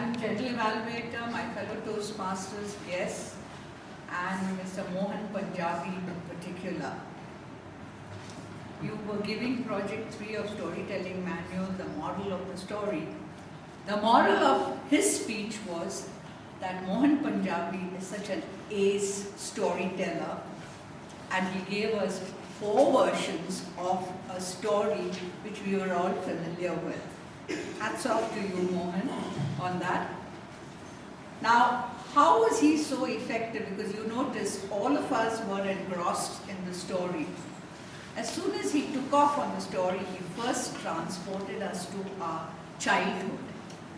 Madam General Evaluator, my fellow Toastmasters guests, and Mr. Mohan Punjabi in particular. You were giving Project 3 of Storytelling Manual the model of the story. The moral of his speech was that Mohan Punjabi is such an ace storyteller, and he gave us 4 versions of a story which we were all familiar with. Hats off to you, Mohan, on that. Now, how was he so effective? Because you notice all of us were engrossed in the story. As soon as he took off on the story, he first transported us to our childhood.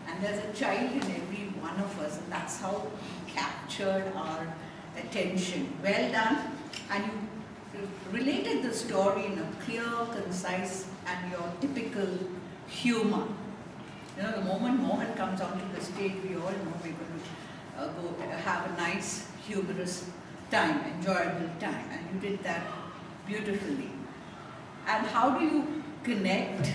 And there's a child in every one of us, and that's how he captured our attention. Well done. And you related the story in a clear, concise, and your typical humor. You know, the moment Mohan comes onto the stage, we all know we're going to go have a nice, humorous time, enjoyable time, and you did that beautifully. And how do you connect?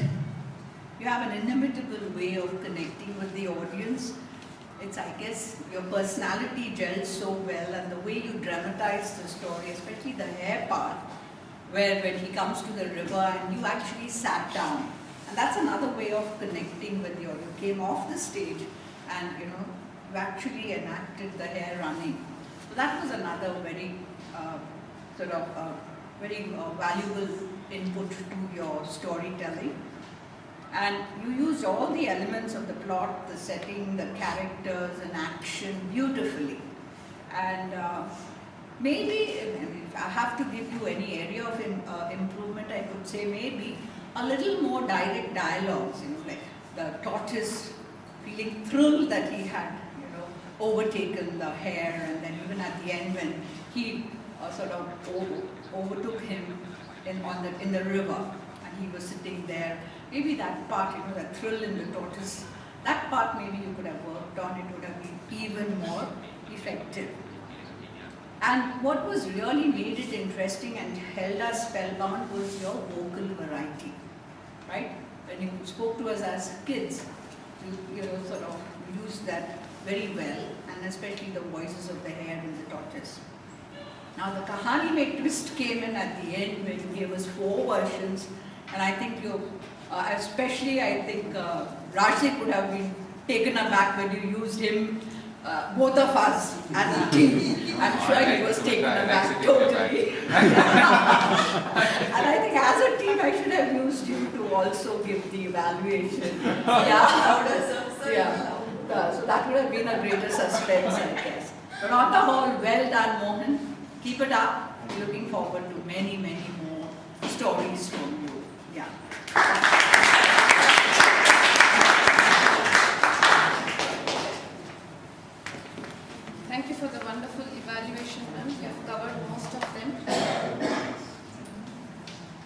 You have an inimitable way of connecting with the audience. It's, I guess, your personality gels so well, and the way you dramatize the story, especially the hair part, where when he comes to the river and you actually sat down. And that's another way of connecting with you came off the stage and you actually enacted the hair running. So that was another very valuable input to your storytelling. And you used all the elements of the plot, the setting, the characters and action beautifully. And maybe, if I have to give you any area of improvement, I could say maybe a little more direct dialogues, like the tortoise feeling thrilled that he had, overtaken the hare, and then even at the end when he overtook him in the river, and he was sitting there. Maybe that part, that thrill in the tortoise, that part maybe you could have worked on. It would have been even more effective. And what was really made it interesting and held us spellbound was your vocal variety, right? When you spoke to us as kids, you used that very well, and especially the voices of the hare and the tortoise. Now the Kahani Mein twist came in at the end when you gave us 4 versions, and I think especially I think Rajik would have been taken aback when you used him, both of us as a team. I'm sure he was taken aback totally. And I think as a team I should have used you to also give the evaluation. So that would have been a greater suspense, I guess. But on the whole, well done, Mohan. Keep it up. Looking forward to many, many more stories from you. Yeah. Thank you for the wonderful evaluation, ma'am. You have covered most of them.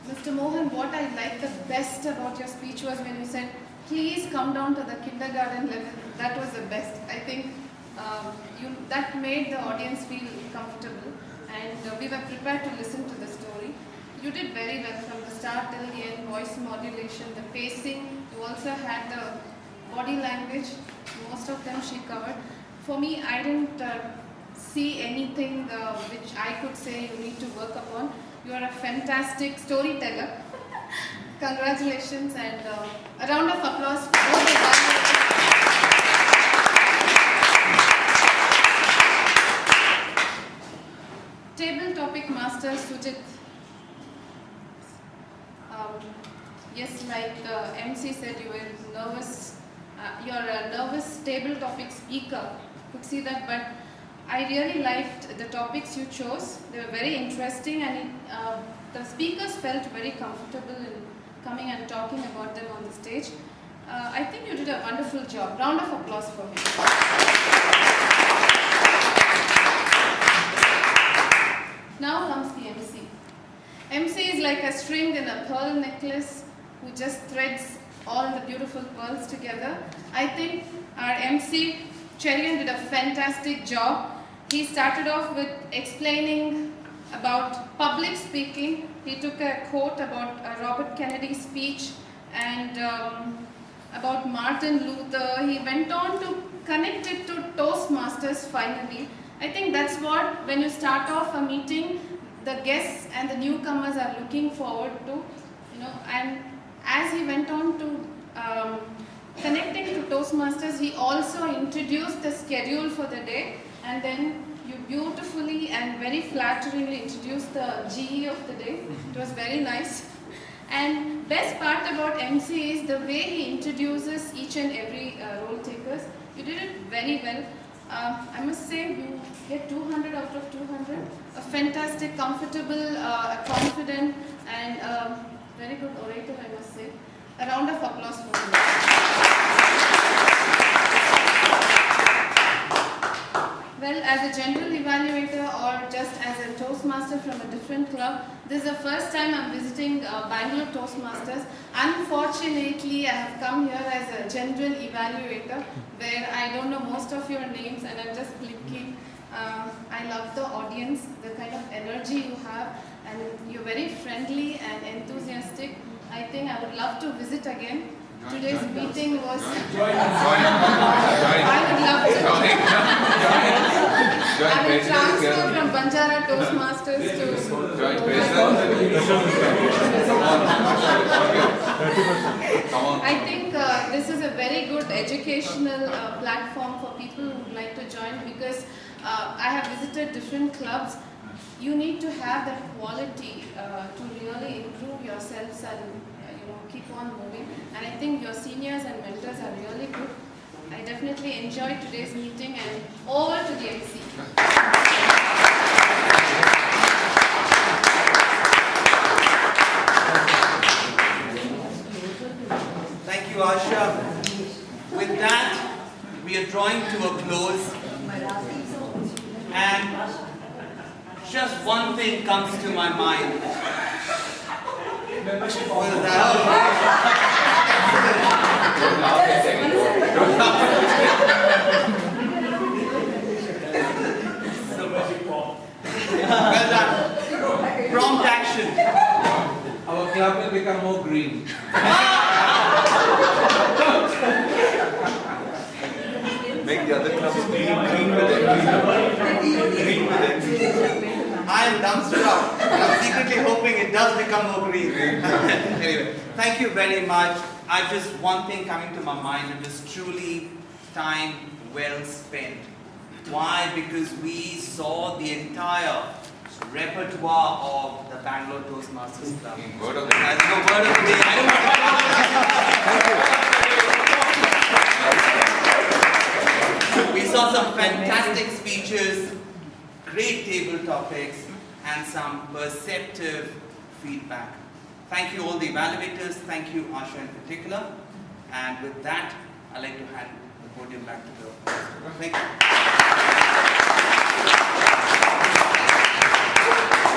Mr. Mohan, what I liked the best about your speech was when you said, please come down to the kindergarten level. That was the best. I think that made the audience feel comfortable, and we were prepared to listen to the story. You did very well from the start till the end, voice modulation, the pacing. You also had the body language. Most of them she covered. For me, I didn't see anything which I could say you need to work upon. You are a fantastic storyteller. Congratulations, and a round of applause for both the Table topic master Sujit. Yes, like MC said, you were nervous. You're a nervous table topic speaker. Could see that, but I really liked the topics you chose. They were very interesting, and the speakers felt very comfortable in coming and talking about them on the stage. I think you did a wonderful job. Round of applause for him. Now comes the MC. MC is like a string in a pearl necklace who just threads all the beautiful pearls together. I think our MC, Cherian, did a fantastic job. He started off with explaining about public speaking. He took a quote about Robert Kennedy's speech and about Martin Luther. He went on to connect it to Toastmasters finally. I think that's what, when you start off a meeting, the guests and the newcomers are looking forward to, you know. And as he went on to connecting to Toastmasters, he also introduced the schedule for the day, and then you beautifully and very flatteringly introduced the GE of the day. It was very nice. And best part about MC is the way he introduces each and every role takers. You did it very well. I must say you get 200 out of 200. A fantastic, comfortable, confident, and very good orator, I must say. A round of applause for him. Well, as a general evaluator or just as a Toastmaster from a different club, this is the first time I'm visiting Bangalore Toastmasters. Unfortunately, I have come here as a general evaluator where I don't know most of your names and I'm just blinking. I love the audience, the kind of energy you have, and you're very friendly and enthusiastic. I think I would love to visit again. Today's meeting was... I would love to... I will transfer from Banjara Toastmasters to... I think this is a very good educational platform for people who would like to join, because I have visited different clubs. You need to have that quality to really improve yourselves and keep on moving. And I think your seniors and mentors are really good. I definitely enjoyed today's meeting, and over to the MC. Thank you, Asha. With that, we are drawing to a close. And just one thing comes to my mind. Well done. Prompt action. Our club will become more green. Make the other clubs green with it. I am dumbstruck. I'm secretly hoping it does become more green. Anyway, thank you very much. I just, one thing coming to my mind, it was truly time well spent. Why? Because we saw the entire repertoire of the Bangalore Toastmasters Club. Word of the day. As the word of the day. We saw some fantastic speeches, great table topics, and some perceptive feedback. Thank you all the evaluators, thank you Asha in particular. And with that, I'd like to hand the podium back to the host. Thank you.